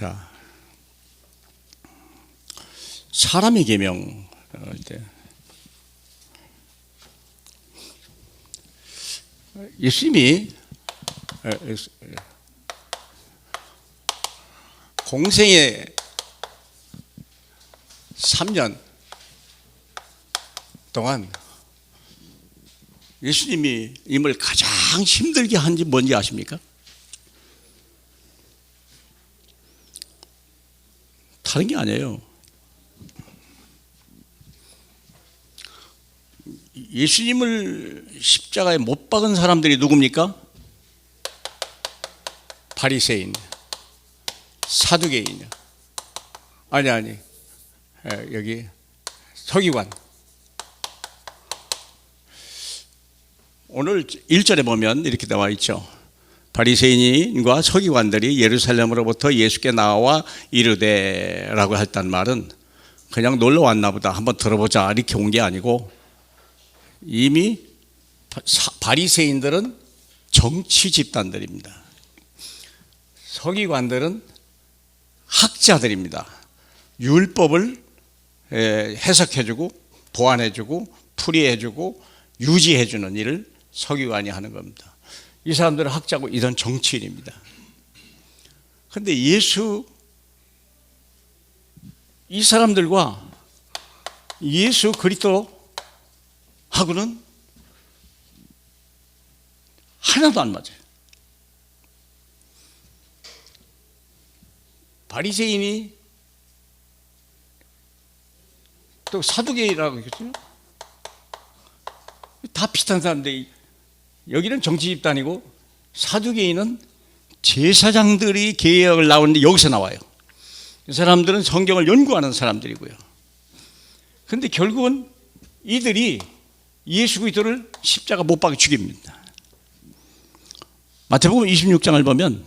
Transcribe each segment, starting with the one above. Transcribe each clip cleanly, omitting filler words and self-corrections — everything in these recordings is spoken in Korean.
자, 사람의 계명 때 예수님이 공생애 3년 동안 예수님이 임을 가장 힘들게 한지 뭔지 아십니까? 다른 게 아니에요. 예수님을 십자가에 못 박은 사람들이 누굽니까? 바리새인, 사두개인, 아니 여기 서기관. 오늘 1절에 보면 이렇게 나와 있죠. 바리새인과 서기관들이 예루살렘으로부터 예수께 나와 이르되 라고 했단 말은 그냥 놀러 왔나 보다 한번 들어보자 이렇게 온 게 아니고, 이미 바리새인들은 정치 집단들입니다. 서기관들은 학자들입니다. 율법을 해석해주고 보완해주고 풀이해주고 유지해주는 일을 서기관이 하는 겁니다. 이 사람들은 학자고 이런 정치인입니다. 그런데 예수, 이 사람들과 예수 그리스도하고는 하나도 안 맞아요. 바리새인이 또 사두개인이라고 했죠. 다 비슷한 사람인데 여기는 정치 집단이고 사두개인은 제사장들이 개혁을 나오는데 여기서 나와요. 이 사람들은 성경을 연구하는 사람들이고요. 그런데 결국은 이들이 예수 그리스도를 십자가 못 박아 죽입니다. 마태복음 26장을 보면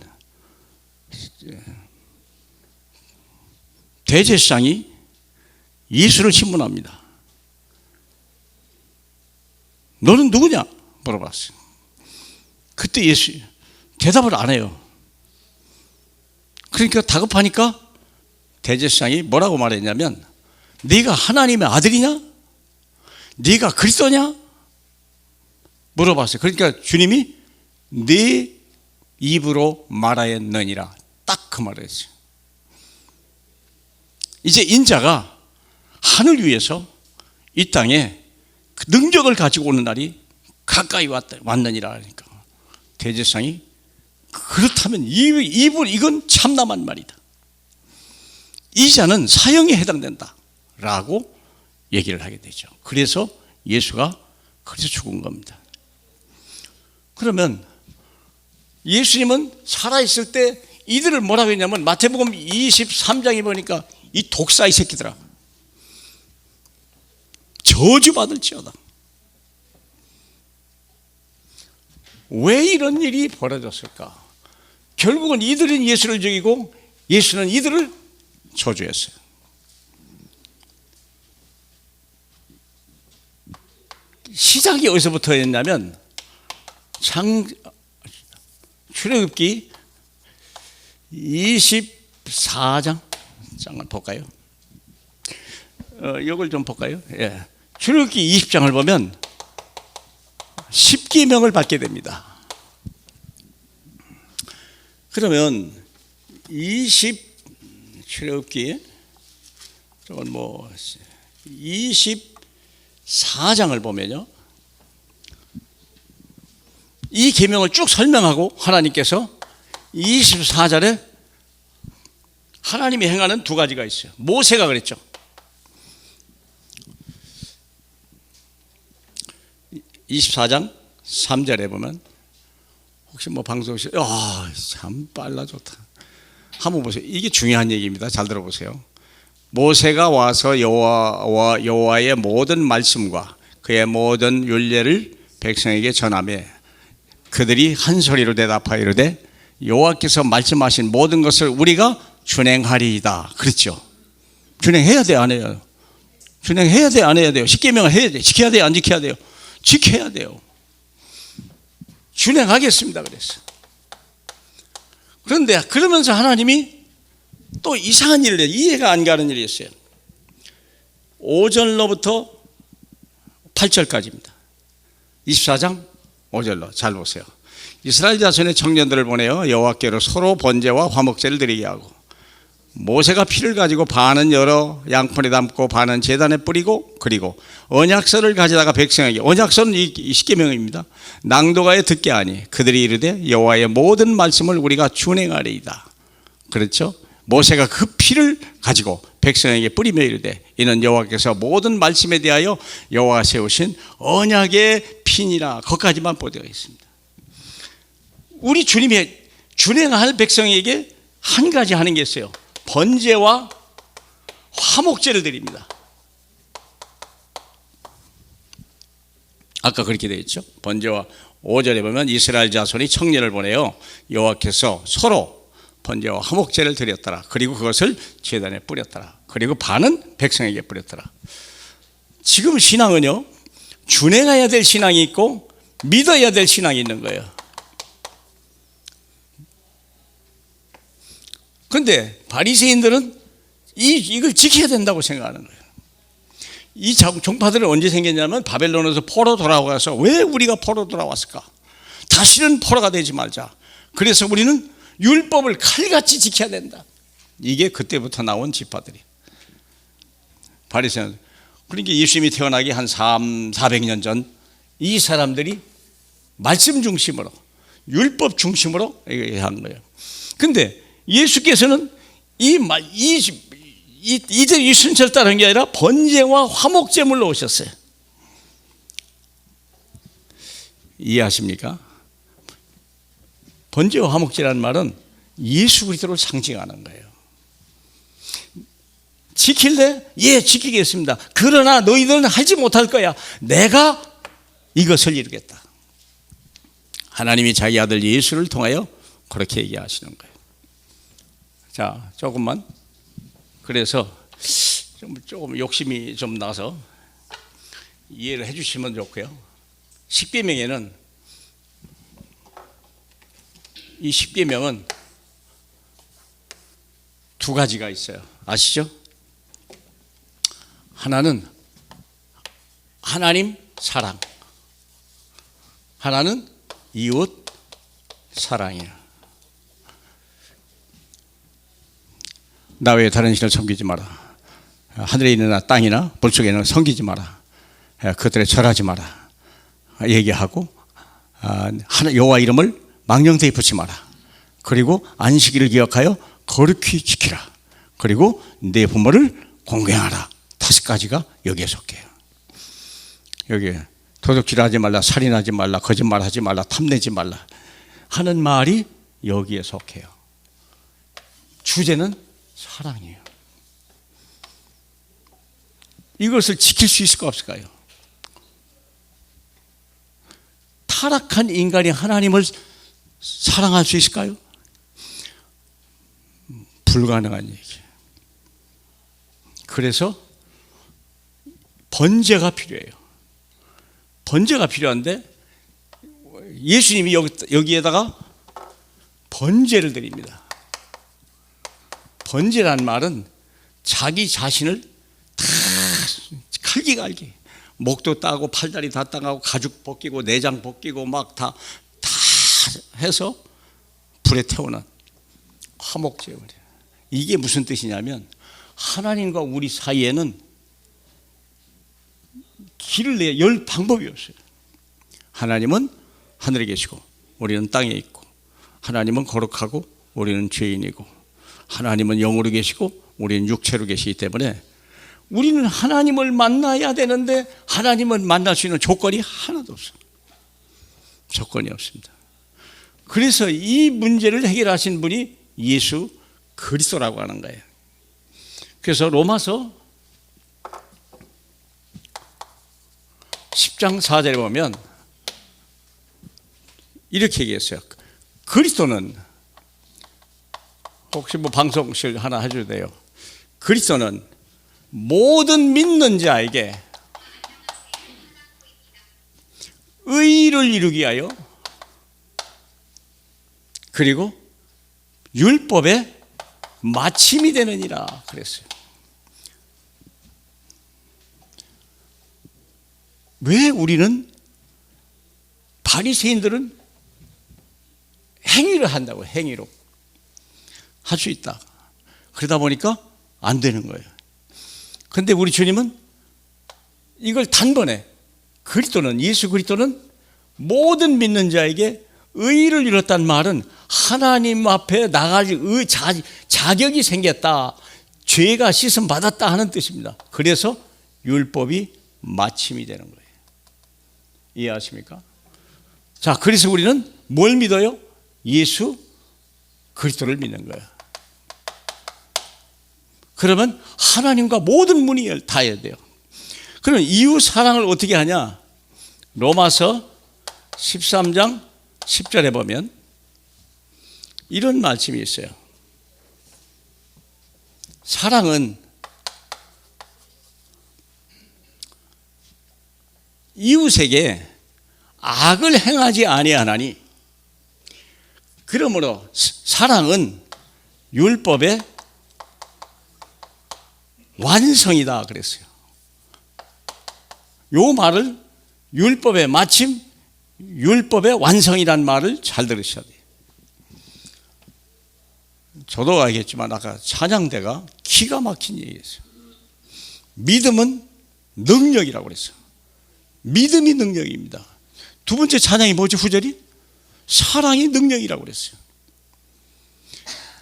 대제사장이 예수를 신문합니다. 너는 누구냐? 물어봤어요. 그때 예수 대답을 안 해요. 그러니까 다급하니까 대제사장이 뭐라고 말했냐면, 네가 하나님의 아들이냐? 네가 그리스도냐? 물어봤어요. 그러니까 주님이 네 입으로 말하였느니라, 딱 그 말을 했어요. 이제 인자가 하늘 위에서 이 땅에 그 능력을 가지고 오는 날이 가까이 왔느니라 하니까 대제사장이 그렇다면 이건 참남한 말이다. 이 자는 사형에 해당된다 라고 얘기를 하게 되죠. 그래서 예수가 그래서 죽은 겁니다. 그러면 예수님은 살아있을 때 이들을 뭐라고 했냐면, 마태복음 23장에 보니까 이 독사 이 새끼들아 저주받을지어다. 왜 이런 일이 벌어졌을까? 결국은 이들은 예수를 죽이고 예수는 이들을 저주했어요. 시작이 어디서부터 했냐면 출애굽기 24장을 볼까요? 이걸 좀 볼까요? 예. 출애굽기 20장을 보면 10계명을 받게 됩니다. 그러면 출애굽기 저건 24장을 보면요, 이 계명을 쭉 설명하고 하나님께서 24절에 하나님이 행하는 두 가지가 있어요. 모세가 그랬죠. 24장 3절에 보면, 혹시 방송실, 참 빨라 좋다. 한번 보세요. 이게 중요한 얘기입니다. 잘 들어보세요. 모세가 와서 여호와의 모든 말씀과 그의 모든 율례를 백성에게 전하며 그들이 한 소리로 대답하여 이르되 여호와께서 말씀하신 모든 것을 우리가 준행하리이다. 그랬죠. 준행해야 돼요, 안 해요? 준행해야 돼요, 안 해야 돼요? 십계명을 해야 돼요. 지켜야 돼요, 안 지켜야 돼요? 지켜야 돼요. 준행하겠습니다 그랬어요. 그런데 그러면서 하나님이 또 이상한 일을 해요. 이해가 안 가는 일이 있어요. 5절로부터 8절까지입니다. 24장 5절로 잘 보세요. 이스라엘 자손의 청년들을 보내어 여호와께로 서로 번제와 화목제를 드리게 하고 모세가 피를 가지고 반은 여러 양푼에 담고 반은 제단에 뿌리고 그리고 언약서를 가져다가 백성에게, 언약서는 이 십계명입니다. 낭독하여 듣게 하니 그들이 이르되 여호와의 모든 말씀을 우리가 준행하리이다. 그렇죠? 모세가 그 피를 가지고 백성에게 뿌리며 이르되 이는 여호와께서 모든 말씀에 대하여 여호와가 세우신 언약의 피니라. 거기까지만 보되어 있습니다. 우리 주님이 준행할 백성에게 한 가지 하는 게 있어요. 번제와 화목제를 드립니다. 아까 그렇게 되어 있죠. 번제와 5절에 보면 이스라엘 자손이 청년을 보내요 여호와께서 서로 번제와 화목제를 드렸더라. 그리고 그것을 제단에 뿌렸더라. 그리고 반은 백성에게 뿌렸더라. 지금 신앙은요, 준행해야 될 신앙이 있고 믿어야 될 신앙이 있는 거예요. 그런데 바리새인들은 이걸 지켜야 된다고 생각하는 거예요. 이 종파들은 언제 생겼냐면 바벨론에서 포로 돌아와서, 왜 우리가 포로 돌아왔을까? 다시는 포로가 되지 말자. 그래서 우리는 율법을 칼같이 지켜야 된다. 이게 그때부터 나온 지파들이 바리새인. 그러니까 예수님이 태어나기 한 400년 전 이 사람들이 말씀 중심으로, 율법 중심으로 한 거예요. 근데 예수께서는 이 순서를 따른 게 아니라 번제와 화목제물로 오셨어요. 이해하십니까? 번제와 화목제라는 말은 예수 그리스도를 상징하는 거예요. 지킬래? 예, 지키겠습니다. 그러나 너희들은 하지 못할 거야. 내가 이것을 이루겠다. 하나님이 자기 아들 예수를 통하여 그렇게 얘기하시는 거예요. 자, 조금만. 그래서 조금 욕심이 좀 나서 이해를 해주시면 좋고요. 십계명에는, 이 십계명은 두 가지가 있어요. 아시죠? 하나는 하나님 사랑, 하나는 이웃 사랑이에요. 나 외에 다른 신을 섬기지 마라. 하늘에 있는 땅이나 물 속에 있는 섬기지 마라. 그들에 절하지 마라. 얘기하고, 여호와 이름을 망령되이 붙지 마라. 그리고 안식일을 기억하여 거룩히 지키라. 그리고 내 부모를 공경하라. 5가지가 여기에 속해요. 여기에 도둑질하지 말라, 살인하지 말라, 거짓말하지 말라, 탐내지 말라 하는 말이 여기에 속해요. 주제는 사랑이에요. 이것을 지킬 수 있을까 없을까요? 타락한 인간이 하나님을 사랑할 수 있을까요? 불가능한 얘기예요. 그래서 번제가 필요해요. 번제가 필요한데 예수님이 여기에다가 번제를 드립니다. 번제라는 말은 자기 자신을 다 칼기갈기, 목도 따고 팔다리 다 따고 가죽 벗기고 내장 벗기고 막 다 해서 불에 태우는 화목제물이에요. 이게 무슨 뜻이냐면 하나님과 우리 사이에는 길을 내야 열 방법이 없어요. 하나님은 하늘에 계시고 우리는 땅에 있고, 하나님은 거룩하고 우리는 죄인이고, 하나님은 영으로 계시고 우리는 육체로 계시기 때문에 우리는 하나님을 만나야 되는데 하나님을 만날 수 있는 조건이 하나도 없어요. 조건이 없습니다. 그래서 이 문제를 해결하신 분이 예수 그리스도라고 하는 거예요. 그래서 로마서 10장 4절에 보면 이렇게 얘기했어요. 그리스도는, 혹시 뭐 방송실 하나 해줘도 돼요. 그리스도는 모든 믿는 자에게 의를 이루기 위하여, 그리고 율법의 마침이 되느니라 그랬어요. 왜 우리는 바리새인들은 행위를 한다고, 행위로 할 수 있다. 그러다 보니까 안 되는 거예요. 그런데 우리 주님은 이걸 단번에, 그리스도는, 예수 그리스도는 모든 믿는 자에게 의를 이뤘다는 말은 하나님 앞에 나갈 자격이 생겼다, 죄가 씻음 받았다 하는 뜻입니다. 그래서 율법이 마침이 되는 거예요. 이해하십니까? 자, 그래서 우리는 뭘 믿어요? 예수 그리스도를 믿는 거예요. 그러면 하나님과 모든 문이 닿아야 돼요. 그러면 이웃 사랑을 어떻게 하냐? 로마서 13장 10절에 보면 이런 말씀이 있어요. 사랑은 이웃에게 악을 행하지 아니하나니, 그러므로 사랑은 율법의 완성이다 그랬어요. 요 말을 율법의 마침, 율법의 완성이라는 말을 잘 들으셔야 돼요. 저도 알겠지만 아까 찬양대가 기가 막힌 얘기였어요. 믿음은 능력이라고 그랬어요. 믿음이 능력입니다. 두 번째 찬양이 뭐죠? 후절이 사랑이 능력이라고 그랬어요.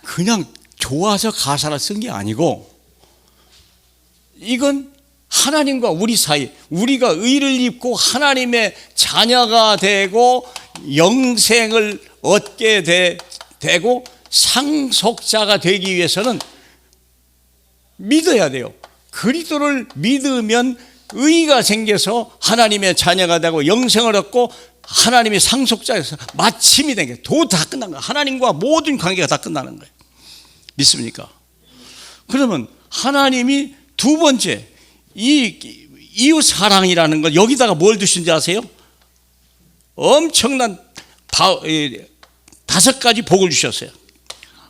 그냥 좋아서 가사를 쓴 게 아니고, 이건 하나님과 우리 사이, 우리가 의를 입고 하나님의 자녀가 되고 영생을 얻게 되고 상속자가 되기 위해서는 믿어야 돼요. 그리스도를 믿으면 의가 생겨서 하나님의 자녀가 되고 영생을 얻고 하나님의 상속자에서 마침이 된 게, 도 다 끝난 거예요. 하나님과 모든 관계가 다 끝나는 거예요. 믿습니까? 그러면 하나님이 두 번째, 이 이웃 사랑이라는 걸 여기다가 뭘 두신지 아세요? 엄청난 5가지 복을 주셨어요.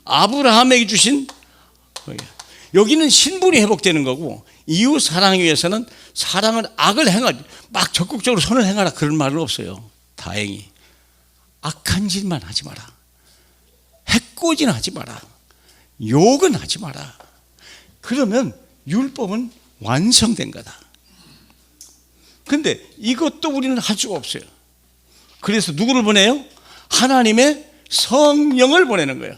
아브라함에게 주신, 여기는 신분이 회복되는 거고, 이웃 사랑을 위해서는 사랑은 악을 행하지, 막 적극적으로 선을 행하라 그런 말은 없어요. 다행히 악한 짓만 하지 마라, 해코지는 하지 마라, 욕은 하지 마라. 그러면 율법은 완성된 거다. 그런데 이것도 우리는 할 수가 없어요. 그래서 누구를 보내요? 하나님의 성령을 보내는 거예요.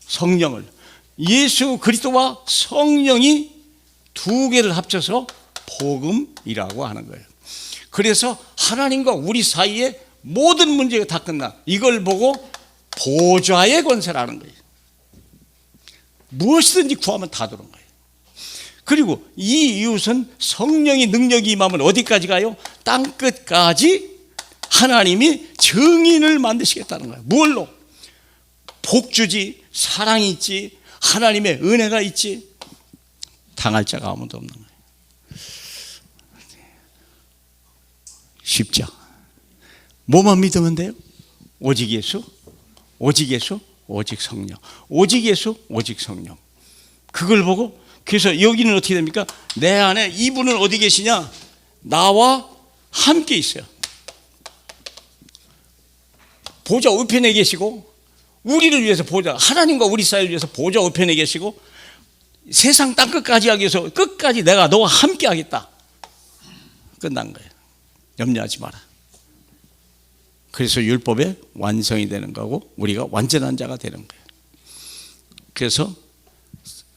성령을. 예수 그리스도와 성령이 두 개를 합쳐서 복음이라고 하는 거예요. 그래서 하나님과 우리 사이에 모든 문제가 다 끝나. 이걸 보고 보좌의 권세라는 거예요. 무엇이든지 구하면 다 들어온 거예요. 그리고 이 이웃은 성령의 능력이 임하면 어디까지 가요? 땅끝까지 하나님이 증인을 만드시겠다는 거예요. 뭘로? 복주지, 사랑이 있지, 하나님의 은혜가 있지, 당할 자가 아무도 없는 거예요. 쉽죠? 뭐만 믿으면 돼요? 오직 예수, 오직 예수, 오직 성령, 오직 예수, 오직 성령. 그걸 보고, 그래서 여기는 어떻게 됩니까? 내 안에 이분은 어디 계시냐? 나와 함께 있어요. 보좌 우편에 계시고, 우리를 위해서 보좌, 하나님과 우리 사이를 위해서 보좌 우편에 계시고, 세상 땅 끝까지 하기 위해서 끝까지 내가 너와 함께 하겠다. 끝난 거예요. 염려하지 마라. 그래서 율법의 완성이 되는 거고 우리가 완전한 자가 되는 거예요. 그래서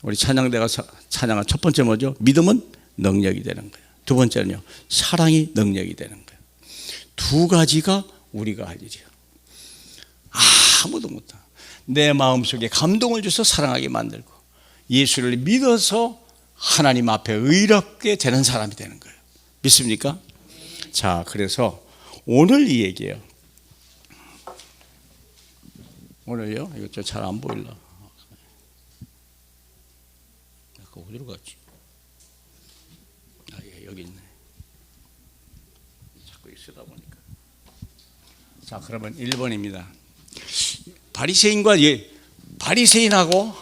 우리 찬양대가 찬양한 첫 번째 뭐죠? 믿음은 능력이 되는 거예요. 두 번째는요, 사랑이 능력이 되는 거예요. 두 가지가 우리가 할 일이에요. 아무도 못해. 내 마음속에 감동을 줘서 사랑하게 만들고 예수를 믿어서 하나님 앞에 의롭게 되는 사람이 되는 거예요. 믿습니까? 자, 그래서 오늘 이 얘기예요. 오늘요? 이거 잘 안 보일라. 아까 어디로 갔지? 예, 여기 있네. 자꾸 쓰다 보니까. 자, 그러면 1번입니다. 바리새인하고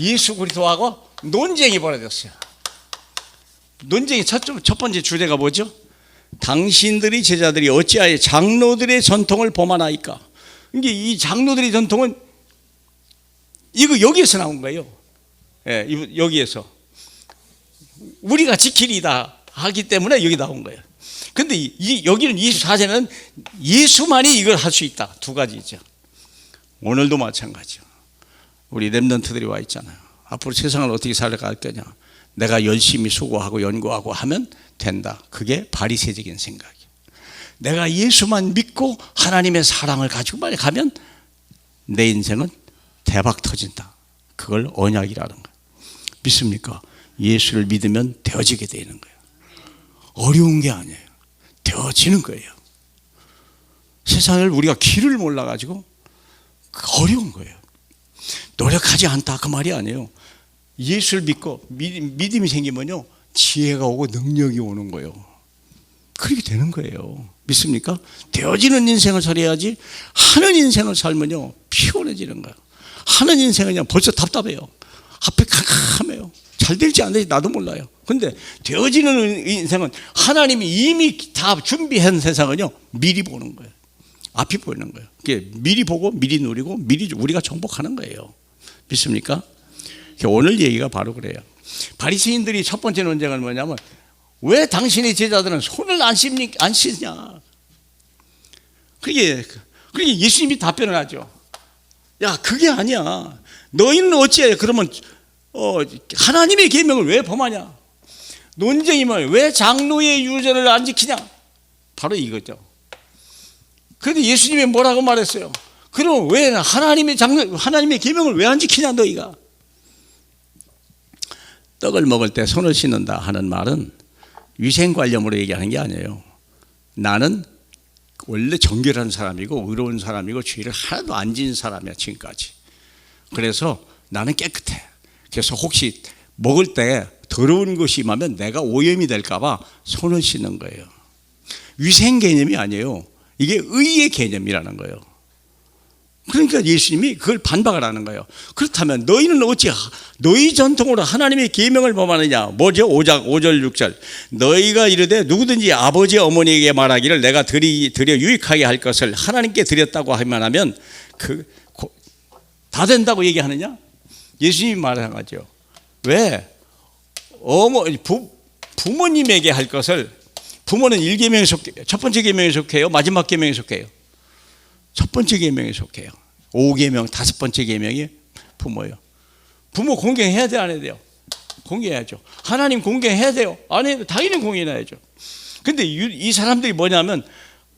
예수 그리스도하고 논쟁이 벌어졌어요. 논쟁의 첫 번째 주제가 뭐죠? 당신들이 제자들이 어찌하여 장로들의 전통을 범하나이까? 이게 이 장로들의 전통은 이거 여기에서 나온 거예요. 예, 여기에서 우리가 지키리다 하기 때문에 여기 나온 거예요. 근데 여기는 24제는 예수만이 이걸 할 수 있다. 두 가지죠. 오늘도 마찬가지요. 우리 렘넌트들이 와 있잖아요. 앞으로 세상을 어떻게 살아갈 거냐. 내가 열심히 수고하고 연구하고 하면 된다. 그게 바리새적인 생각이에요. 내가 예수만 믿고 하나님의 사랑을 가지고만 가면 내 인생은 대박 터진다. 그걸 언약이라는 거예요. 믿습니까? 예수를 믿으면 되어지게 되는 거예요. 어려운 게 아니에요. 되어지는 거예요. 세상을 우리가 길을 몰라가지고 어려운 거예요. 노력하지 않다 그 말이 아니에요. 예수를 믿고 믿음이 생기면요 지혜가 오고 능력이 오는 거예요. 그렇게 되는 거예요. 믿습니까? 되어지는 인생을 살아야지 하는 인생을 살면요 피곤해지는 거예요. 하는 인생은 그냥 벌써 답답해요. 앞에 캄캄해요. 잘 될지 안 될지 나도 몰라요. 근데 되어지는 인생은 하나님이 이미 다 준비한 세상은요 미리 보는 거예요. 앞이 보이는 거예요. 그게 미리 보고 미리 누리고 미리 우리가 정복하는 거예요. 믿습니까? 오늘 얘기가 바로 그래요. 바리새인들이 첫 번째 논쟁은 뭐냐면 왜 당신의 제자들은 손을 안 씻냐? 그게 예수님이 답변을 하죠. 야 그게 아니야. 너희는 어찌해 그러면 하나님의 계명을 왜 범하냐? 논쟁이면 왜 장로의 유전을 안 지키냐? 바로 이거죠. 그런데 예수님이 뭐라고 말했어요? 그럼 왜 하나님의 계명을 왜 안 지키냐 너희가? 떡을 먹을 때 손을 씻는다 하는 말은 위생관념으로 얘기하는 게 아니에요. 나는 원래 정결한 사람이고 의로운 사람이고 죄를 하나도 안 지은 사람이야 지금까지. 그래서 나는 깨끗해. 그래서 혹시 먹을 때 더러운 것이 임하면 내가 오염이 될까 봐 손을 씻는 거예요. 위생 개념이 아니에요. 이게 의의 개념이라는 거예요. 그러니까 예수님이 그걸 반박을 하는 거예요. 그렇다면 너희는 어찌 너희 전통으로 하나님의 계명을 범하느냐? 뭐죠? 5절 6절 너희가 이르되 누구든지 아버지 어머니에게 말하기를 내가 드려 유익하게 할 것을 하나님께 드렸다고 하면 다 된다고 얘기하느냐? 예수님이 말하죠. 왜? 부모님에게 할 것을 부모는 1계명에 속해요. 첫 번째 계명에 속해요. 마지막 계명에 속해요. 첫 번째 계명에 속해요. 5계명 다섯 번째 계명이 부모예요. 부모 공경해야 돼 안 해야 돼요? 공경해야죠. 하나님 공경해야 돼요? 안 해야 돼요? 당연히 공경해야죠. 근데 이 사람들이 뭐냐면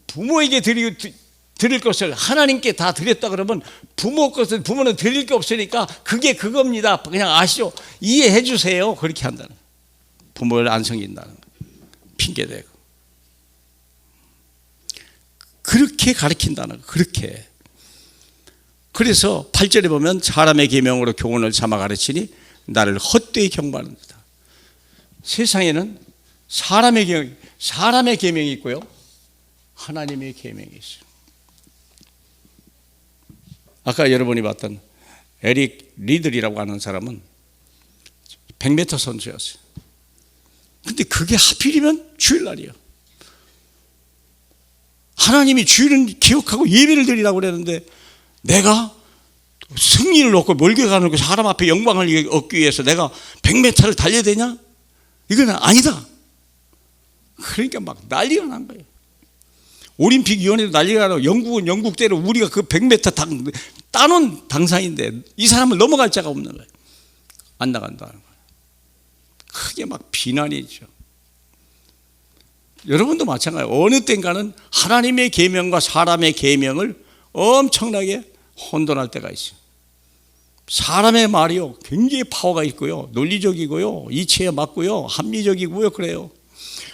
부모에게 드릴 것을 하나님께 다 드렸다 그러면 부모 것을 부모는 드릴 게 없으니까 그게 그겁니다. 그냥 아시죠? 이해해 주세요. 그렇게 한다는 거예요. 부모를 안 섬긴다는 거예요. 핑계대고. 그렇게 가르친다는 거예요. 그렇게. 그래서 8절에 보면 사람의 계명으로 교훈을 삼아 가르치니 나를 헛되이 경배하는다. 세상에는 사람의 계명이 있고요. 하나님의 계명이 있어요. 아까 여러분이 봤던 에릭 리들이라고 하는 사람은 100m 선수였어요. 근데 그게 하필이면 주일날이에요. 하나님이 주일은 기억하고 예배를 드리라고 그랬는데 내가 승리를 얻고 멀게 가는 그 사람 앞에 영광을 얻기 위해서 내가 100m를 달려야 되냐? 이건 아니다. 그러니까 막 난리가 난 거예요. 올림픽위원회도 난리가 나고 영국은 영국대로 우리가 그 100m 따놓은 당상인데 이 사람을 넘어갈 자가 없는 거예요. 안 나간다는 거예요. 크게 막 비난이죠. 여러분도 마찬가지예요. 어느 땐가는 하나님의 계명과 사람의 계명을 엄청나게 혼돈할 때가 있어요. 사람의 말이요 굉장히 파워가 있고요, 논리적이고요, 이치에 맞고요, 합리적이고요, 그래요.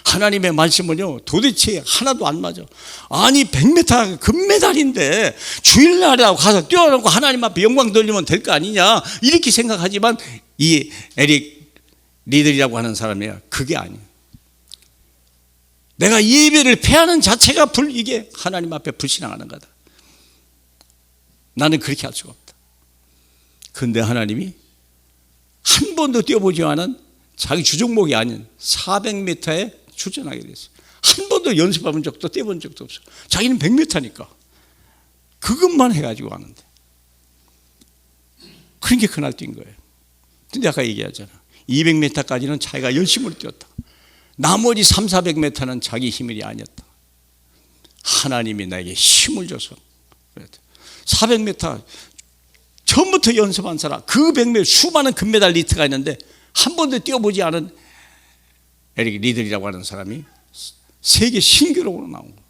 하나님의 말씀은요 도대체 하나도 안 맞아. 아니 100m 금메달인데 주일날이라고 가서 뛰어놓고 하나님 앞에 영광 돌리면 될 거 아니냐 이렇게 생각하지만 이 에릭 리들이라고 하는 사람이야 그게 아니에요. 내가 예배를 패하는 자체가 이게 하나님 앞에 불신앙하는 거다. 나는 그렇게 할 수가 없다. 그런데 하나님이 한 번도 뛰어보지 않은 자기 주종목이 아닌 400m에 출전하게 됐어요. 한 번도 연습해본 적도 뛰어본 적도 없어요. 자기는 100m니까 그것만 해가지고 하는데, 그런 게 그날 뛴 거예요. 근데 아까 얘기하잖아, 200m까지는 자기가 열심히 뛰었다. 나머지 300~400m는 자기 힘이 아니었다. 하나님이 나에게 힘을 줘서 그랬다. 400m 처음부터 연습한 사람, 그 100m 수많은 금메달리스트가 있는데 한 번도 뛰어보지 않은 에릭 리들이라고 하는 사람이 세계 신기록으로 나온 거예요.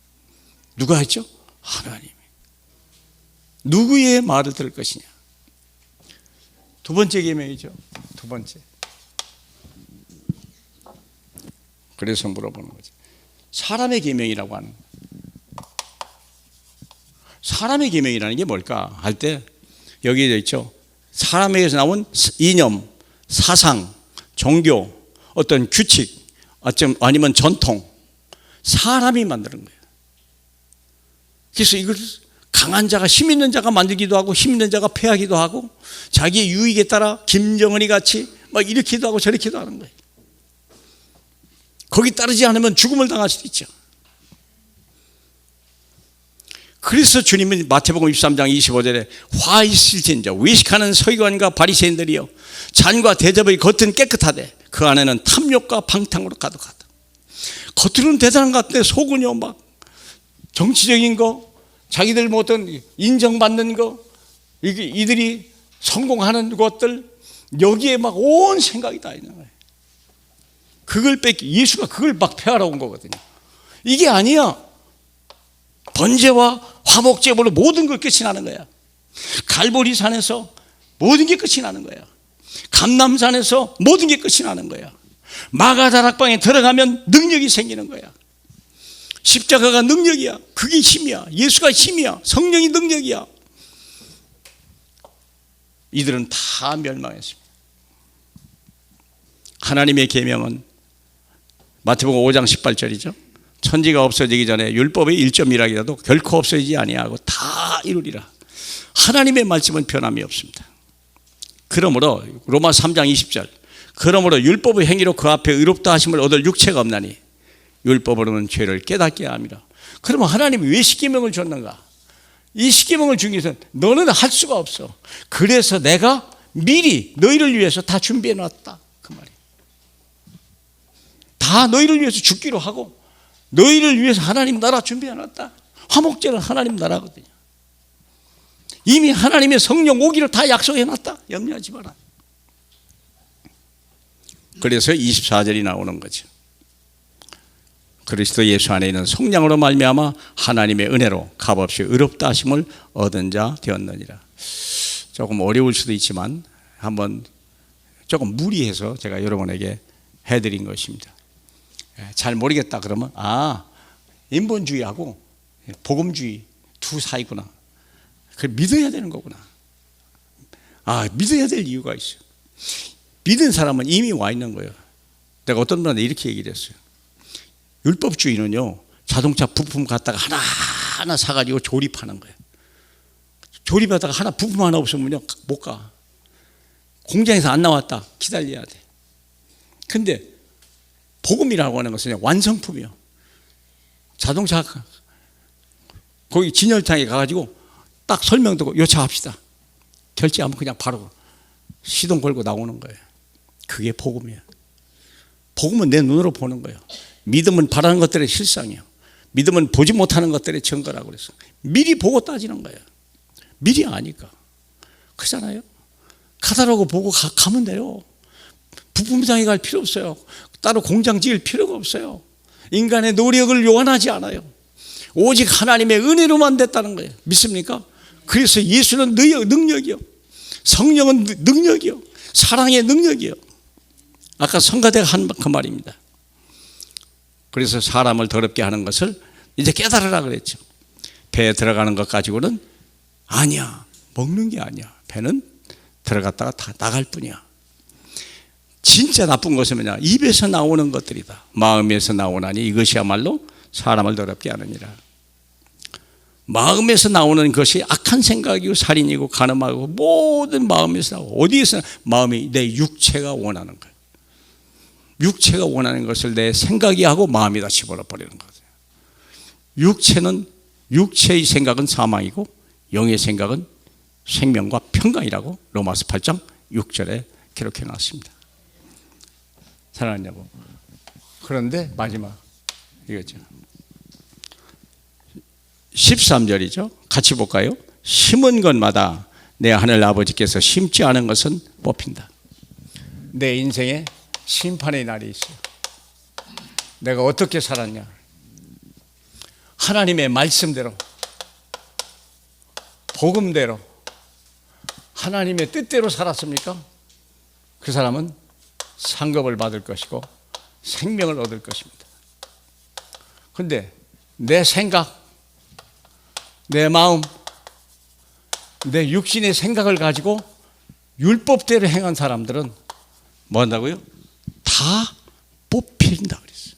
누가 했죠? 하나님이. 누구의 말을 들을 것이냐. 두 번째 계명이죠. 두 번째. 그래서 물어보는 거죠. 사람의 계명이라고 하는, 사람의 계명이라는 게 뭘까 할 때 여기에 되어 있죠. 사람에게서 나온 이념, 사상, 종교, 어떤 규칙, 아니면 전통, 사람이 만드는 거예요. 그래서 이걸 강한 자가, 힘 있는 자가 만들기도 하고 힘 있는 자가 패하기도 하고 자기의 유익에 따라 김정은이 같이 막 이렇게도 하고 저렇게도 하는 거예요. 거기 따르지 않으면 죽음을 당할 수도 있죠. 그래서 주님은 마태복음 23장 25절에 화 있을진저 외식하는 서기관과 바리새인들이여, 잔과 대접의 겉은 깨끗하되 그 안에는 탐욕과 방탕으로 가득하다. 겉으로는 대단한 것 같은데 속은요 막 정치적인 거, 자기들 뭐 어떤 인정받는 거, 이들이 성공하는 것들, 여기에 막 온 생각이 다 있는 거예요. 그걸 예수가 그걸 막 폐하러 온 거거든요. 이게 아니야. 번제와 화목제물로 모든 걸 끝이 나는 거야. 갈보리산에서 모든 게 끝이 나는 거야. 감람산에서 모든 게 끝이 나는 거야. 마가다락방에 들어가면 능력이 생기는 거야. 십자가가 능력이야. 그게 힘이야. 예수가 힘이야. 성령이 능력이야. 이들은 다 멸망했습니다. 하나님의 계명은 마태복음 5장 18절이죠. 천지가 없어지기 전에 율법의 1.1이라도 결코 없어지지 아니하고 다 이루리라. 하나님의 말씀은 변함이 없습니다. 그러므로 로마 3장 20절, 그러므로 율법의 행위로 그 앞에 의롭다 하심을 얻을 육체가 없나니 율법으로는 죄를 깨닫게 합니다. 그러면 하나님이 왜 십계명을 줬는가? 이 십계명을 주기 위해서 너는 할 수가 없어. 그래서 내가 미리 너희를 위해서 다 준비해 놨다, 그 말이에요. 다 너희를 위해서 죽기로 하고 너희를 위해서 하나님 나라 준비해 놨다. 화목제는 하나님 나라거든요. 이미 하나님의 성령 오기를 다 약속해 놨다. 염려하지 마라. 그래서 24절이 나오는 거죠. 그리스도 예수 안에 있는 성령으로 말미암아 하나님의 은혜로 값없이 의롭다 하심을 얻은 자 되었느니라. 조금 어려울 수도 있지만 한번 조금 무리해서 제가 여러분에게 해드린 것입니다. 잘 모르겠다 그러면 인본주의하고 복음주의 두 사이구나. 그걸 믿어야 되는 거구나. 믿어야 될 이유가 있어요. 믿은 사람은 이미 와 있는 거예요. 내가 어떤 분한테 이렇게 얘기를 했어요. 율법주의는요, 자동차 부품 갖다가 하나하나 사가지고 조립하는 거예요. 조립하다가 하나 부품 하나 없으면요 못 가. 공장에서 안 나왔다 기다려야 돼. 근데 복음이라고 하는 것은 완성품이요. 자동차 거기 진열장에 가가지고 딱 설명 듣고 요청합시다. 결제하면 그냥 바로 시동 걸고 나오는 거예요. 그게 복음이에요. 복음은 내 눈으로 보는 거예요. 믿음은 바라는 것들의 실상이에요. 믿음은 보지 못하는 것들의 증거라고 그랬어요. 미리 보고 따지는 거예요. 미리 아니까. 그렇잖아요. 카탈로그 보고 가면 돼요. 부품상에 갈 필요 없어요. 따로 공장 지을 필요가 없어요. 인간의 노력을 요한하지 않아요. 오직 하나님의 은혜로만 됐다는 거예요. 믿습니까? 그래서 예수는 능력이요, 성령은 능력이요, 사랑의 능력이요. 아까 성가대가 한 그 말입니다. 그래서 사람을 더럽게 하는 것을 이제 깨달으라 그랬죠. 배에 들어가는 것 가지고는 아니야, 먹는 게 아니야. 배는 들어갔다가 다 나갈 뿐이야. 진짜 나쁜 것은 뭐냐? 입에서 나오는 것들이다. 마음에서 나오나니 이것이야말로 사람을 더럽게 하느니라. 마음에서 나오는 것이 악한 생각이고 살인이고 간음하고 모든 마음에서 나오고 어디에서 마음이 내 육체가 원하는 거예요. 육체가 원하는 것을 내 생각이 하고 마음에다 집어넣어 버리는 거예요. 육체의 생각은 사망이고 영의 생각은 생명과 평강이라고 로마서 8장 6절에 기록해 놨습니다. 사랑하는 여러분, 그런데 마지막 이거죠. 13절이죠. 같이 볼까요? 심은 것마다 내 하늘 아버지께서 심지 않은 것은 뽑힌다. 내 인생에 심판의 날이 있어요. 내가 어떻게 살았냐? 하나님의 말씀대로, 복음대로, 하나님의 뜻대로 살았습니까? 그 사람은 상급을 받을 것이고 생명을 얻을 것입니다. 그런데 내 생각, 내 마음, 내 육신의 생각을 가지고 율법대로 행한 사람들은 뭐 한다고요? 다 뽑힌다 그랬어요.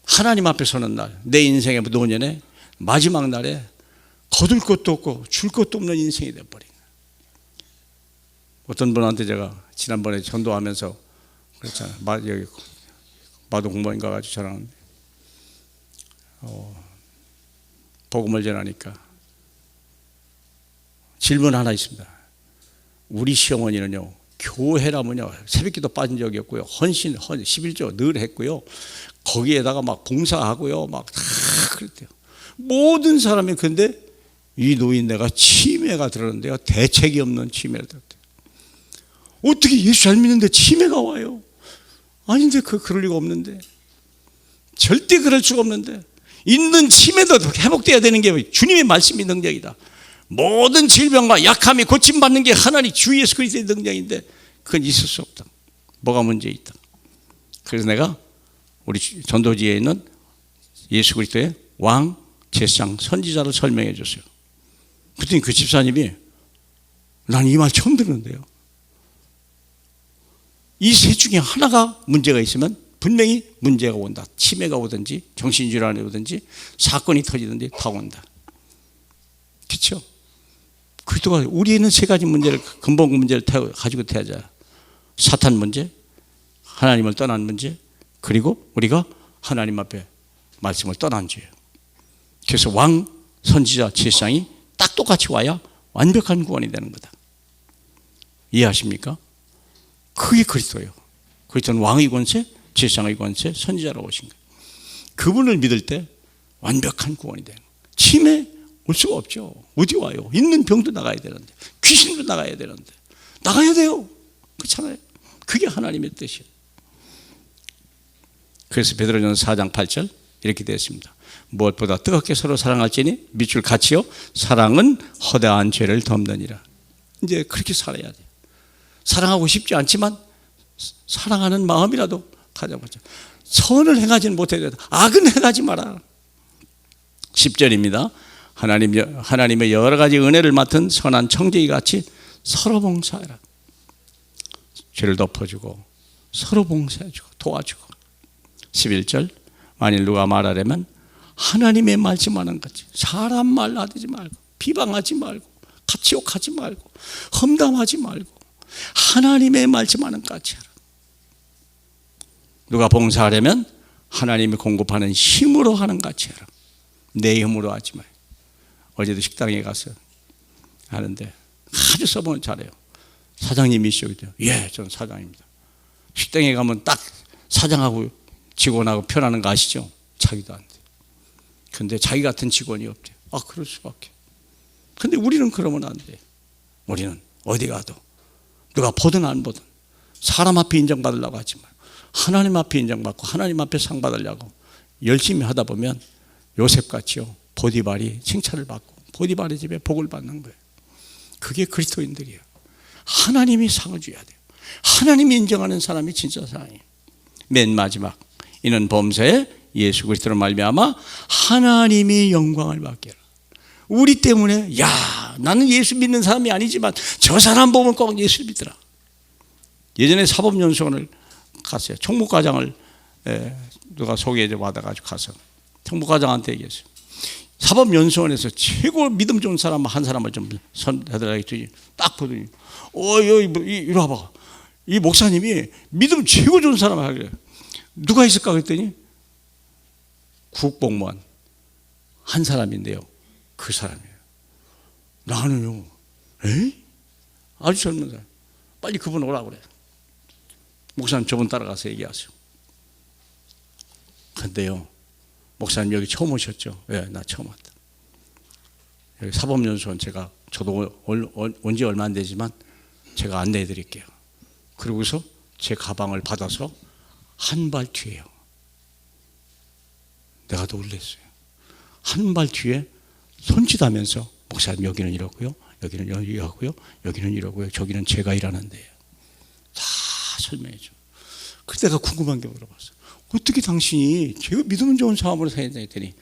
하나님 앞에 서는 날, 내 인생의 노년에 마지막 날에 거둘 것도 없고 줄 것도 없는 인생이 되어버린 거예요. 어떤 분한테 제가 지난번에 전도하면서 그랬잖아요. 여기 마도 공무원 가가지고 전화하는데 복음을 전하니까 질문 하나 있습니다. 우리 시어머니는요, 교회라면요 새벽기도 빠진 적이 없고요, 헌신 11조 늘 했고요, 거기에다가 막 봉사하고요, 막 다 그랬대요. 모든 사람이. 근데 이 노인네가 치매가 들었는데요, 대책이 없는 치매를 들었대요. 어떻게 예수 잘 믿는데 치매가 와요? 아닌데 그럴 리가 없는데, 절대 그럴 수가 없는데, 있는 치매도 회복돼야 되는 게 주님의 말씀이 능력이다. 모든 질병과 약함이 고침받는 게 하나님 주 예수 그리스도의 능력인데 그건 있을 수 없다. 뭐가 문제 있다. 그래서 내가 우리 전도지에 있는 예수 그리스도의 왕, 제사장, 선지자를 설명해 줬어요. 그랬더니 그 집사님이, 난 이 말 처음 듣는데요, 이 셋 중에 하나가 문제가 있으면 분명히 문제가 온다. 치매가 오든지 정신질환이 오든지 사건이 터지든지 다 온다. 그렇죠? 그리스도가 우리는 세 가지 문제를, 근본 문제를 가지고 태어나자. 사탄 문제, 하나님을 떠난 문제, 그리고 우리가 하나님 앞에 말씀을 떠난 죄예요. 그래서 왕, 선지자, 제사장이 딱 똑같이 와야 완벽한 구원이 되는 거다. 이해하십니까? 그게 그리스도예요. 그리스도는 왕의 권세, 제사장의 권세, 선지자로 오신 거예요. 그분을 믿을 때 완벽한 구원이 되는 거예요. 치매 올 수가 없죠. 어디 와요? 있는 병도 나가야 되는데, 귀신도 나가야 되는데, 나가야 돼요. 그렇잖아요. 그게 하나님의 뜻이에요. 그래서 베드로전서 4장 8절 이렇게 되어 있습니다. 무엇보다 뜨겁게 서로 사랑할지니 밑줄 같이요, 사랑은 허다한 죄를 덮느니라. 이제 그렇게 살아야 돼요. 사랑하고 싶지 않지만 사랑하는 마음이라도 가져보자. 선을 행하지는 못해도 악은 행하지 마라. 10절입니다. 하나님의 여러 가지 은혜를 맡은 선한 청지기 같이 서로 봉사해라. 죄를 덮어주고 서로 봉사해주고 도와주고. 11절, 만일 누가 말하려면 하나님의 말씀하는 거지, 사람 말 하지 말고, 비방하지 말고, 같이 욕하지 말고, 험담하지 말고, 하나님의 말씀하는 같이 하라. 누가 봉사하려면 하나님이 공급하는 힘으로 하는 같이 해라. 내 힘으로 하지 마요. 어제도 식당에 가서 하는데 아주 서빙을 잘해요. 사장님이시죠? 예, 저는 사장입니다. 식당에 가면 딱 사장하고 직원하고 편하는 거 아시죠? 자기도 안 돼. 근데 자기 같은 직원이 없대요. 아, 그럴 수밖에. 근데 우리는 그러면 안 돼. 우리는 어디 가도 누가 보든 안 보든 사람 앞에 인정받으려고 하지 말고 하나님 앞에 인정받고 하나님 앞에 상 받으려고 열심히 하다 보면 요셉같이요, 보디발이 칭찬을 받고 보디발의 집에 복을 받는 거예요. 그게 그리스도인들이에요. 하나님이 상을 줘야 돼요. 하나님이 인정하는 사람이 진짜 사랑이에요. 맨 마지막, 이는 범사에 예수 그리스도로 말미암아 하나님이 영광을 받게 하라. 우리 때문에, 야, 나는 예수 믿는 사람이 아니지만 저 사람 보면 꼭 예수 믿더라. 예전에 사법연수원을 갔어요. 총무과장을 누가 소개해 받아가지고 가서 총무과장한테 얘기했어요. 사법연수원에서 최고 믿음 좋은 사람 한 사람을 좀 선해달라 했더니 딱 보더니 이리 와봐. 이 목사님이 믿음 최고 좋은 사람을 하길래 누가 있을까 그랬더니 국공무원 한 사람인데요. 그 사람이에요. 나는요. 에이? 아주 젊은 사람. 빨리 그분 오라고 그래. 목사님 저분 따라가서 얘기하세요. 근데요. 목사님 여기 처음 오셨죠? 네, 나 처음 왔다. 여기 사법연수원 저도 온 지 얼마 안 되지만 제가 안내해 드릴게요. 그러고서 제 가방을 받아서 한 발 뒤에요. 내가 놀랐어요. 한 발 뒤에 손짓하면서 목사님 여기는 이러고요. 여기는 이러고요. 여기는 이러고요. 저기는 제가 일하는 데예요. 다 설명해 줘. 그때 내가 궁금한 게 물어봤어요. 어떻게 당신이 제가 믿음 좋은 사람으로 사냐 했더니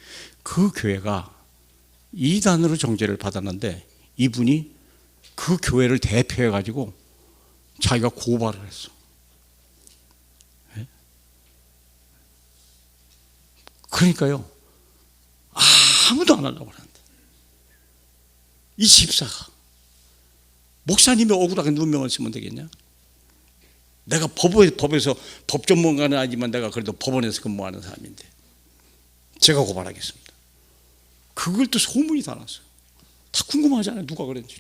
그 교회가 이단으로 정죄를 받았는데 이분이 그 교회를 대표해 가지고 자기가 고발을 했어. 그러니까요. 아무도 안 하려고 하는데 이 집사가 목사님이 억울하게 누명을 쓰면 되겠냐? 내가 법에서 법 전문가는 아니지만 내가 그래도 법원에서 근무하는 사람인데 제가 고발하겠습니다. 그걸 또 소문이 다 났어요. 다 궁금하잖아요. 누가 그랬는지.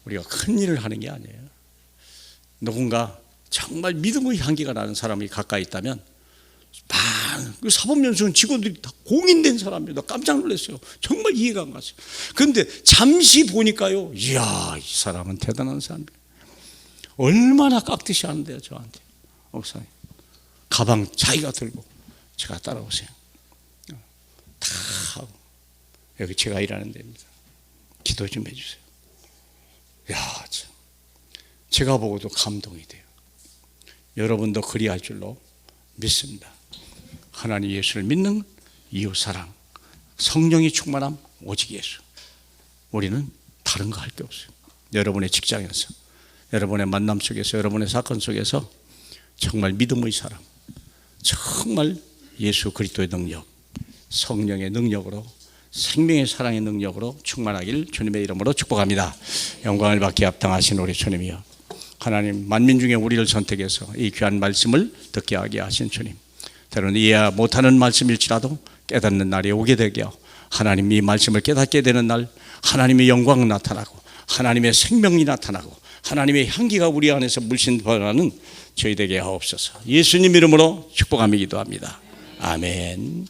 우리가 큰 일을 하는 게 아니에요. 누군가 정말 믿음의 향기가 나는 사람이 가까이 있다면 그 사법연수원 직원들이 다 공인된 사람입니다. 깜짝 놀랐어요. 정말 이해가 안 갔어요. 그런데 잠시 보니까요. 이야, 이 사람은 대단한 사람이에요. 얼마나 깍듯이 하는데요, 저한테. 목사님. 가방 자기가 들고 제가 따라오세요. 다 하고. 여기 제가 일하는 데입니다. 기도 좀 해주세요. 야, 참. 제가 보고도 감동이 돼요. 여러분도 그리할 줄로 믿습니다. 하나님 예수를 믿는 이웃사랑, 성령이 충만함, 오직 예수. 우리는 다른 거 할 게 없어요. 여러분의 직장에서, 여러분의 만남 속에서, 여러분의 사건 속에서 정말 믿음의 사랑, 정말 예수 그리스도의 능력, 성령의 능력으로, 생명의 사랑의 능력으로 충만하길 주님의 이름으로 축복합니다. 영광을 받기에 합당하신 우리 주님이여, 하나님 만민 중에 우리를 선택해서 이 귀한 말씀을 듣게 하게 하신 주님, 때로는 이해 못하는 말씀일지라도 깨닫는 날이 오게 되게 하고, 하나님 이 말씀을 깨닫게 되는 날 하나님의 영광이 나타나고 하나님의 생명이 나타나고 하나님의 향기가 우리 안에서 물씬 변하는 저희 되게 하옵소서. 예수님 이름으로 축복하며 기도합니다. 아멘.